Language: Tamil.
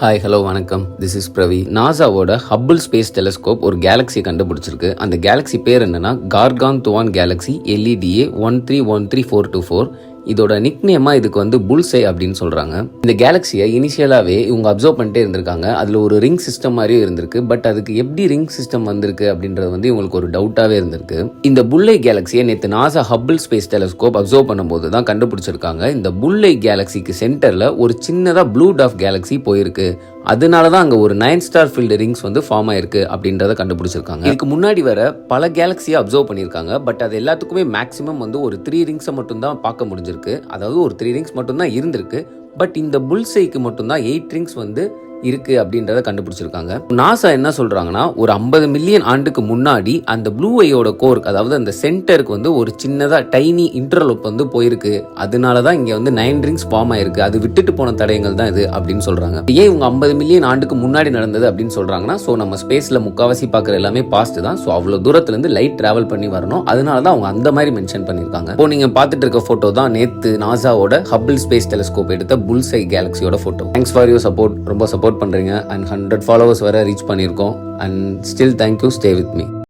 ஹாய் ஹலோ வணக்கம், திஸ் இஸ் பிரவி. நாசாவோட ஹப்பிள் ஸ்பேஸ் டெலஸ்கோப் ஒரு கேலக்ஸியை கண்டுபிடிச்சிருக்கு. அந்த கேலக்ஸி பேர் என்னன்னா கார்காந்துவான் கேலக்ஸி LEDA 1313424. இதோட நிக்நேமா இதுக்கு வந்து புல்சை அப்படின்னு சொல்றாங்க. இந்த கேலக்ஸியை இனிஷியலாவே இவங்க அப்சர்வ் பண்ணிட்டே இருந்திருக்காங்க. அதுல ஒரு ரிங் சிஸ்டம் மாதிரியும் இருந்திருக்கு. பட் அதுக்கு எப்படி ரிங் சிஸ்டம் வந்திருக்கு அப்படின்றது வந்து இவங்களுக்கு ஒரு டவுட்டாவே இருந்திருக்கு. இந்த புல்லை கேலக்ஸியை நேற்று NASA Hubble space telescope observe பண்ணும்போது தான் கண்டுபிடிச்சிருக்காங்க. இந்த புல்லை கேலக்ஸிக்கு சென்டர்ல ஒரு சின்னதா ப்ளூ டார்க் கேலக்ஸி போயிருக்கு. அதனாலதான் அங்க ஒரு 9 ஸ்டார் ஃபீல்டு ரிங்ஸ் வந்து ஃபார்ம் ஆயிருக்கு அப்படின்றத கண்டுபிடிச்சிருக்காங்க. இதுக்கு முன்னாடி வர பல கேலக்ஸியை அப்சர்வ் பண்ணியிருக்காங்க. பட் அது எல்லாத்துக்குமே மேக்ஸிமம் வந்து ஒரு 3 ரிங்ஸை மட்டும் தான் பார்க்க முடிஞ்சிருக்கு. அதாவது ஒரு 3 ரிங்ஸ் மட்டும் தான் இருந்திருக்கு. பட் இந்த புல்சைக்கு மட்டும் தான் 8 ரிங்ஸ் வந்து இருக்கு அப்படின்றத கண்டுபிடிச்சிருக்காங்க. நாசா என்ன சொல்றாங்கன்னா, ஒரு 50 மில்லியன் ஆண்டுக்கு முன்னாடி அந்த ப்ளூ ஐயோட கோர், அதாவது அந்த சென்டருக்கு வந்து ஒரு சின்னதா டைனி இன்டர்லோப் வந்து போயிருக்கு. அதனாலதான் இங்க வந்து 9 ரிங்ஸ் ஃபார்ம் ஆயிருக்கு. அது விட்டுட்டு போன தடயங்கள் தான் இது அப்படின்னு சொல்றாங்க. ஏன் இவங்க 50 மில்லியன் ஆண்டுக்கு முன்னாடி நடந்தது அப்படின்னு சொல்றாங்கன்னா, சோ நம்ம ஸ்பேஸ்ல முக்காவாசி பாக்குற எல்லாமே பாஸ்ட் தான். சோ அவ்வளவு தூரத்துல இருந்து லைட் டிராவல் பண்ணி வரணும். அதனாலதான் அவங்க அந்த மாதிரி மென்ஷன் பண்ணிருக்காங்க. இப்போ நீங்க பாத்துட்டு இருக்க போட்டோ தான் நேத்து நாசாவோட ஹப்பிள் ஸ்பேஸ் டெலஸ்கோப் எடுத்த புல்சை கேலக்ஸியோட photo. Thanks for your support. ரொம்ப சப்போர்ட் பண்றீங்க. அண்ட் 100 ஃபாலோவர்ஸ் வரை ரீச் பண்ணியிருக்கோம். And still thank you. Stay with me.